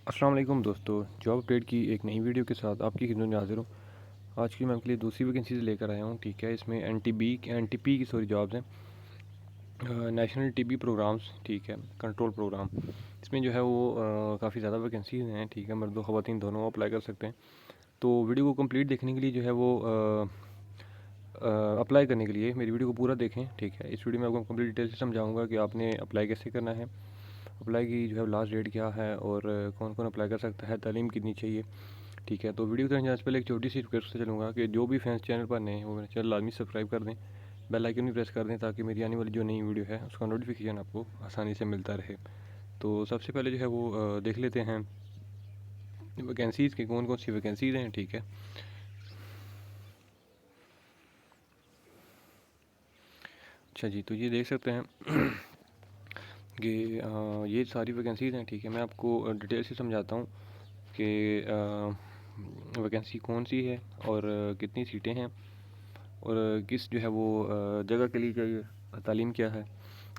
अस्सलाम वालेकुम दोस्तों, जॉब अपडेट की एक नई वीडियो के साथ आपकी खिदमत में हाज़िर हूँ। आज की मैं आपके लिए दूसरी वैकेंसीज लेकर आया हूँ। ठीक है, इसमें एन टी पी की जॉब्स हैं। नेशनल टीबी प्रोग्राम्स, ठीक है, कंट्रोल प्रोग्राम। इसमें जो है वो काफ़ी ज़्यादा वैकेंसीज हैं। ठीक है, मर्द व ख़वातीन दोनों अप्लाई कर सकते हैं। तो वीडियो को कंप्लीट देखने के लिए जो है वो अप्लाई करने के लिए मेरी वीडियो को पूरा देखें। ठीक है, इस वीडियो में आपको कंप्लीट डिटेल से समझाऊंगा कि आपने अप्लाई कैसे करना है, अप्लाई की जो है लास्ट डेट क्या है और कौन कौन अप्लाई कर सकता है, तालीम कितनी चाहिए। ठीक है, तो वीडियो करने जाने से पहले एक छोटी सी रिक्वेस्ट से चलूँगा कि जो भी फैंस चैनल पर नए हैं वो मेरे चैनल लाजमी सब्सक्राइब कर दें, बेल आइकन भी प्रेस कर दें ताकि मेरी आने वाली जो नई वीडियो है उसका नोटिफिकेशन आपको आसानी से मिलता रहे। तो सबसे पहले जो है वो देख लेते हैं वैकेंसीज़ के कौन कौन सी वैकेंसीज़ हैं। ठीक है, अच्छा जी, तो ये देख सकते हैं कि ये सारी वैकेंसीज़ हैं। ठीक है, मैं आपको डिटेल से समझाता हूँ कि वैकेंसी कौन सी है और कितनी सीटें हैं और किस जो है वो जगह के लिए चाहिए, तालीम क्या है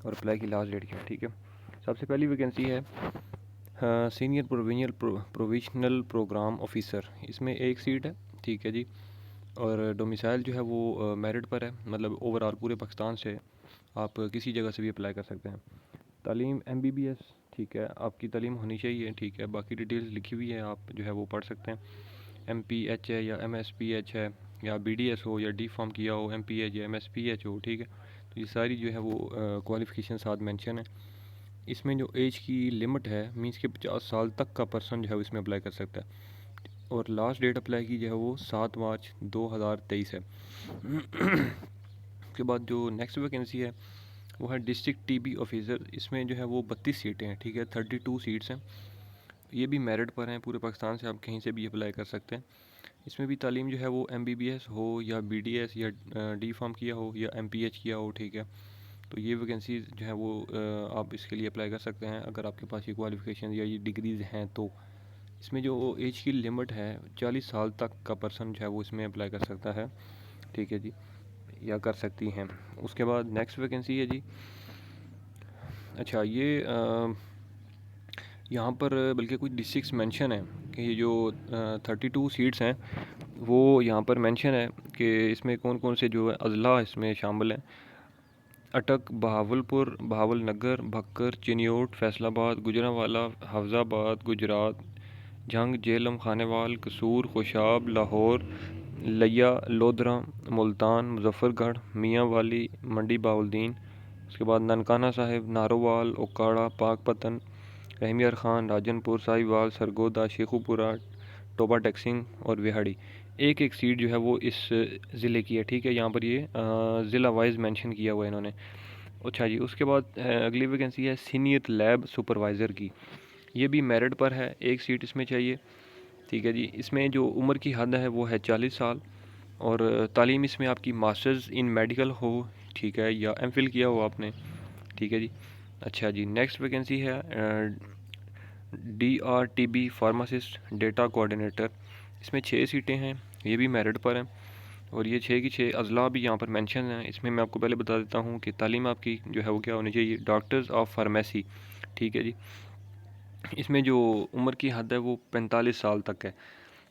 और अप्लाई की लास्ट डेट क्या है। ठीक है, सबसे पहली वैकेंसी है सीनियर प्रोविजनल प्रोग्राम ऑफिसर। इसमें एक सीट है। ठीक है जी, और डोमिसाइल जो है वो मेरिट पर है, मतलब ओवरऑल पूरे पाकिस्तान से आप किसी जगह से भी अप्लाई कर सकते हैं। तालीम MBBS, ठीक है, आपकी तालीम होनी चाहिए। ठीक है, बाकी डिटेल्स लिखी हुई है, आप जो है वो पढ़ सकते हैं। MPH है या MSPH है या BDS हो या डी फॉर्म किया हो, MPH या MSPH हो। ठीक है, तो ये सारी जो है वो क्वालिफ़िकेशन साथ मेंशन है। इसमें जो एज की लिमिट है मीन्स के 50 साल तक का पर्सन जो है वो इसमें अप्लाई कर सकता है और लास्ट डेट अप्लाई की जो है वो 7 मार्च 2023 है। उसके बाद जो नेक्स्ट वैकेंसी है वो है डिस्ट्रिक्ट टीबी ऑफिसर। इसमें जो है वो 32 सीटें हैं। ठीक है, 32 सीट्स हैं। ये भी मेरिट पर हैं, पूरे पाकिस्तान से आप कहीं से भी अप्लाई कर सकते हैं। इसमें भी तालीम जो है वो MBBS हो या BDS या डी फार्म किया हो या MPH किया हो। ठीक है, तो ये वैकेंसी जो है वो आप इसके लिए अप्लाई कर सकते हैं अगर आपके पास ये क्वालिफ़िकेशन या ये डिग्रीज़ हैं। तो इसमें जो एज की लिमिट है 40 साल तक का पर्सन जो है वो इसमें अप्लाई कर सकता है। ठीक है जी, या कर सकती हैं। उसके बाद नेक्स्ट वैकेंसी है जी, अच्छा ये यहाँ पर बल्कि कुछ डिस्ट्रिक्ट्स मेंशन है कि ये जो 32 सीट्स हैं वो यहाँ पर मेंशन है कि इसमें कौन कौन से जो है अजला इसमें शामिल हैं। अटक, बहावलपुर, बहावलनगर, भक्कर, चिन्योट, फैसलाबाद, गुजरांवाला, हफ्ज़ाबाद गुजरात, झंग, झेलम, खानेवाल, कसूर, खुशाब, लाहौर, लिया, लोधरा, मुल्तान, मुजफ्फरगढ़, मियाँ वाली, मंडी बाउलदीन। उसके बाद ननकाना साहिब, नारोवाल, ओकाड़ा, पाकपतन, रहमियार खान, राजनपुर, साहिवाल, सरगोदा, शेखुपुरा, टोबा टैक्सिंग और विहाड़ी। एक एक सीट जो है वो इस ज़िले की है। ठीक है, यहाँ पर ये ज़िला वाइज मेंशन किया हुआ है इन्होंने। अच्छा जी, उसके बाद अगली वैकेंसी है सीनियर लैब सुपरवाइज़र की। ये भी मेरिट पर है, एक सीट इसमें चाहिए। ठीक है जी, इसमें जो उम्र की हद है वो है 40 साल और तालीम इसमें आपकी मास्टर्स इन मेडिकल हो। ठीक है, या MPhil किया हो आपने। ठीक है जी, अच्छा जी, नेक्स्ट वैकेंसी है DRTB फार्मासिस्ट डेटा कोऑर्डिनेटर। इसमें 6 सीटें हैं, ये भी मेरिट पर हैं और ये 6 की 6 अजला भी यहाँ पर मेंशन हैं। इसमें मैं आपको पहले बता देता हूँ कि तालीम आपकी जो है वो क्या होनी चाहिए, डॉक्टर्स ऑफ फार्मेसी। ठीक है जी, इसमें जो उम्र की हद है वो 45 साल तक है।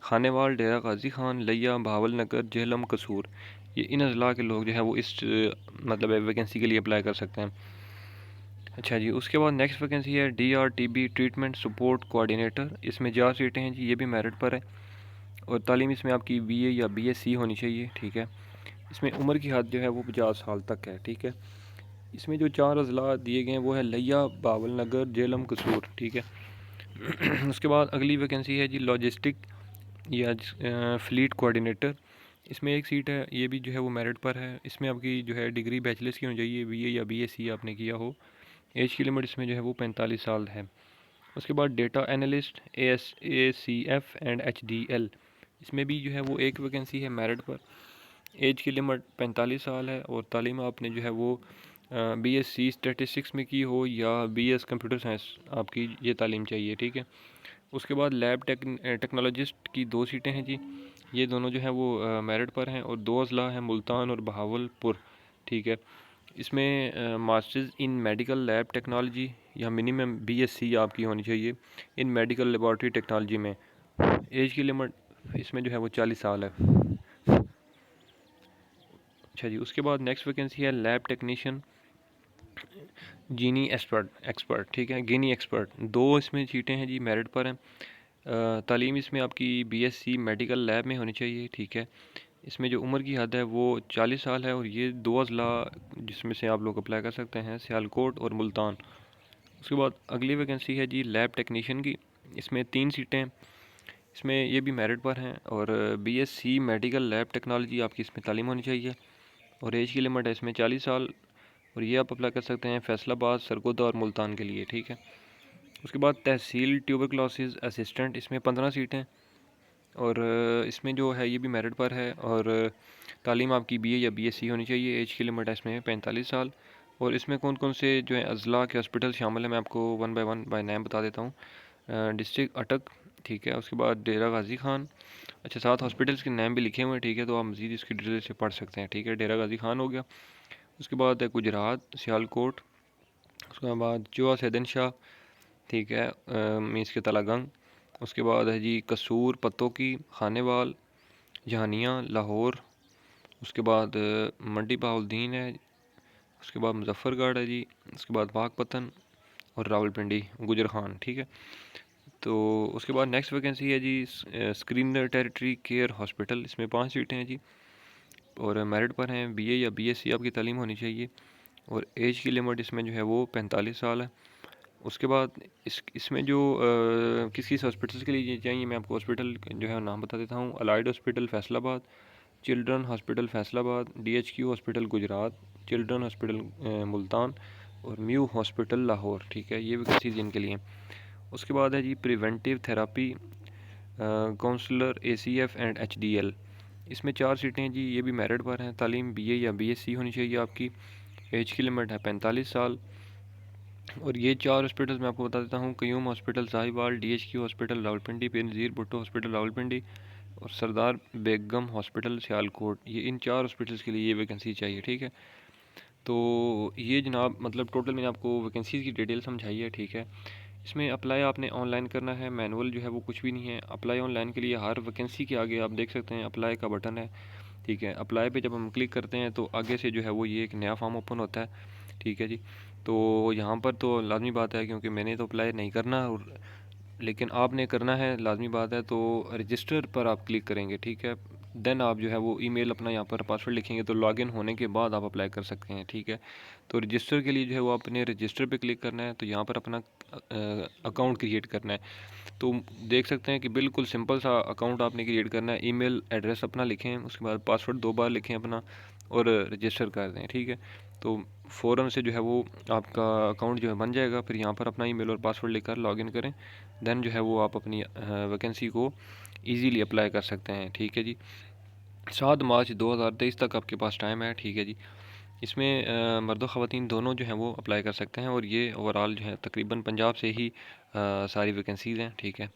खानेवाल, डेरा गाजी खान, लिया, बहावल नगर, झेलम, कसूर, ये इन अजला के लोग जो है वो इस मतलब वैकेंसी के लिए अप्लाई कर सकते हैं। अच्छा जी, उसके बाद नेक्स्ट वैकेंसी है DRTB ट्रीटमेंट सपोर्ट कोऑर्डिनेटर। इसमें 4 सीटें हैं जी, ये भी मेरिट पर है और तालीम इसमें आपकी BA या BSc होनी चाहिए। ठीक है, इसमें उम्र की हद जो है वो 50 साल तक है। ठीक है, इसमें जो 4 अजला दिए गए हैं वो है लिया, बावल नगर, झेलम, कसूर। ठीक है। उसके बाद अगली वैकेंसी है जी लॉजिस्टिक या फ्लीट कोऑर्डिनेटर। इसमें एक सीट है, ये भी जो है वो मेरिट पर है। इसमें आपकी जो है डिग्री बैचलर्स की होनी चाहिए, BA या BSc आपने किया हो। एज की लिमिट इसमें जो है वो 45 साल है। उसके बाद data analyst ACF and HDL। इसमें भी जो है वो एक वैकेंसी है मेरिट पर। एज की लिमिट 45 साल है और तालीम आपने जो है वो BSc स्टैटिस्टिक्स में की हो या BS कंप्यूटर साइंस, आपकी ये तालीम चाहिए। ठीक है, उसके बाद लैब टेक्नोलॉजिस्ट की 2 सीटें हैं जी, ये दोनों जो है वो मेरिट पर हैं और 2 अजला हैं मुल्तान और बहावलपुर। ठीक है, इसमें masters in medical lab technology या मिनिमम BSc आपकी होनी चाहिए इन मेडिकल लेबॉर्ट्री टेक्नोलॉजी में। एज की लिमिट इसमें जो है वो 40 साल है। अच्छा जी, उसके बाद नेक्स्ट वैकेंसी है लैब टेक्नीशियन जीनी एक्सपर्ट ठीक है, गिनी एक्सपर्ट। 2 इसमें सीटें हैं जी, मेरिट पर हैं। तालीम इसमें आपकी BSc मेडिकल लैब में होनी चाहिए ठीक है। इसमें जो उम्र की हद है वो 40 साल है, और ये 2 अजला जिसमें से आप लोग अप्लाई कर सकते हैं, सियालकोट और मुल्तान। उसके बाद अगली वैकेंसी है जी लैब टेक्नीशियन की। इसमें 3 सीटें हैं, इसमें ये भी मेरिट पर हैं, और BSc मेडिकल लैब टेक्नोलॉजी आपकी इसमें तालीम होनी चाहिए, और एज की लिमिट है इसमें 40 साल, और ये आप अप्लाई कर सकते हैं फैसलाबाद, सरगोदा और मुल्तान के लिए ठीक है। उसके बाद तहसील ट्यूबरक्लोसिस असिस्टेंट, इसमें 15 सीटें, और इसमें जो है ये भी मेरिट पर है, और तालीम आपकी BA या BSc होनी चाहिए। एज की लिमिट है इसमें 45 साल, और इसमें कौन कौन से जो है अजला के हॉस्पिटल शामिल है मैं आपको वन बाय नेम बता देता हूँ। डिस्ट्रिक्ट अटक ठीक है, उसके बाद डेरा गाजी खान। अच्छा, 7 हॉस्पिटल्स के नाम भी लिखे हुए हैं ठीक है, तो आप मज़ीद इसकी डिटेल से पढ़ सकते हैं ठीक है। डेरा गाजी खान हो गया, उसके बाद है गुजरात सियालकोट, उसके बाद चुआ सैदन शाह ठीक है, मीस के तलागंग। उसके बाद है जी कसूर पत्तों की खानेवाल जहानिया लाहौर। उसके बाद मंडी बहाउद्दीन है, उसके बाद मुजफ्फरगढ़ है जी, उसके बाद पाकपतन और रावलपिंडी गुजर खान ठीक है। तो उसके बाद नेक्स्ट वैकेंसी है जी स्क्रीन टेरिटरी केयर हॉस्पिटल, इसमें 5 सीटें हैं जी, और मेरिट पर हैं। BA या BSc आपकी तालीम होनी चाहिए, और एज की लिमिट इसमें जो है वो 45 साल है। उसके बाद इसमें जो किस किस हॉस्पिटल्स के लिए चाहिए मैं आपको हॉस्पिटल जो है नाम बता देता हूँ। Allied hospital Faisalabad, children hospital Faisalabad, DHQ hospital Gujarat, children hospital Multan, और म्यू हॉस्पिटल लाहौर ठीक है, ये वैकेंसीज इनके लिए। उसके बाद है जी preventive therapy counsellor ACF and HDL, इसमें 4 सीटें हैं जी, ये भी मेरिट पर हैं। तालीम BA या BSc होनी चाहिए आपकी। एज की लिमिट है 45 साल, और ये 4 हॉस्पिटल मैं आपको बता देता हूँ। Qayyum hospital Sahiwal, DHQ hospital Rawalpindi, Benazir Bhutto hospital Rawalpindi, और सरदार बेगम हॉस्पिटल सियालकोट। ये इन 4 हॉस्पिटल्स के लिए ये वैकेंसी चाहिए ठीक है। तो ये जनाब मतलब टोटल मैंने आपको वैकेंसीज़ की डिटेल समझाई है ठीक है। इसमें अप्लाई आपने ऑनलाइन करना है, मैनुअल जो है वो कुछ भी नहीं है। अप्लाई ऑनलाइन के लिए हर वैकेंसी के आगे आप देख सकते हैं अप्लाई का बटन है ठीक है। अप्लाई पे जब हम क्लिक करते हैं तो आगे से जो है वो ये एक नया फॉर्म ओपन होता है ठीक है जी। तो यहाँ पर तो लाजमी बात है, क्योंकि मैंने तो अप्लाई नहीं करना, और लेकिन आपने करना है लाजमी बात है, तो रजिस्टर पर आप क्लिक करेंगे ठीक है। देन आप जो है वो ईमेल अपना यहाँ पर पासवर्ड लिखेंगे, तो लॉगिन होने के बाद आप अप्लाई कर सकते हैं ठीक है। तो रजिस्टर के लिए जो है वो आपने रजिस्टर पे क्लिक करना है, तो यहाँ पर अपना अकाउंट क्रिएट करना है। तो देख सकते हैं कि बिल्कुल सिंपल सा अकाउंट आपने क्रिएट करना है। ईमेल एड्रेस अपना लिखें, उसके बाद पासवर्ड 2 बार लिखें अपना, और रजिस्टर कर दें ठीक है। तो फ़ौरन से जो है वो आपका अकाउंट जो है बन जाएगा। फिर यहाँ पर अपना ईमेल और पासवर्ड लेकर लॉगिन करें, देन जो है वो आप अपनी वैकेंसी को ईज़िली अप्लाई कर सकते हैं ठीक है जी। 7 मार्च 2023 तक आपके पास टाइम है ठीक है जी। इसमें मर्द व ख़वातीन दोनों जो हैं वो अप्लाई कर सकते हैं, और ये ओवरऑल जो है तकरीबन पंजाब से ही सारी वैकेंसीज़ हैं ठीक है।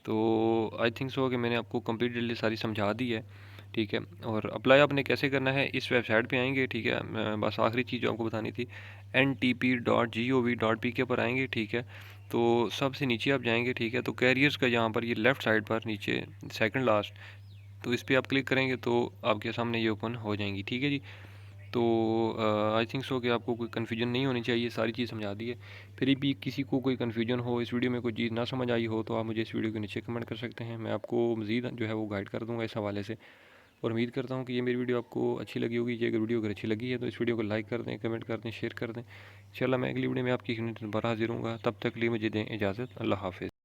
तो आई थिंक सो कि मैंने आपको कंप्लीट डिटेल सारी समझा दी है ठीक है। और अप्लाई आपने कैसे करना है, इस वेबसाइट पे आएंगे ठीक है। बस आखिरी चीज़ जो आपको बतानी थी, ntp.gov.pk पर आएंगे ठीक है। तो सबसे नीचे आप जाएंगे ठीक है, तो कैरियर्स का यहाँ पर ये लेफ़्ट साइड पर नीचे सेकंड लास्ट, तो इस पर आप क्लिक करेंगे तो आपके सामने ये ओपन हो जाएंगी ठीक है जी। तो आई थिंक सो कि आपको कोई कन्फ्यूजन नहीं होनी चाहिए, सारी चीज़ समझा दी है। फिर भी किसी को कोई कन्फ्यूजन हो, इस वीडियो में कोई चीज़ ना समझ आई हो, तो आप मुझे इस वीडियो के नीचे कमेंट कर सकते हैं, मैं आपको मज़ीद जो है वो गाइड कर दूँगा इस हवाले से। और उम्मीद करता हूँ कि ये मेरी वीडियो आपको अच्छी लगी होगी। ये अगर वीडियो अगर अच्छी लगी है तो इस वीडियो को लाइक कर दें, कमेंट कर दें, शेयर कर दें। इंशाल्लाह मैं अगली वीडियो में आपकी खिदमत में दोबारा हाजिर हूँगा, तब तक के लिए मुझे दें इजाज़त। अल्लाह हाफ़िज़।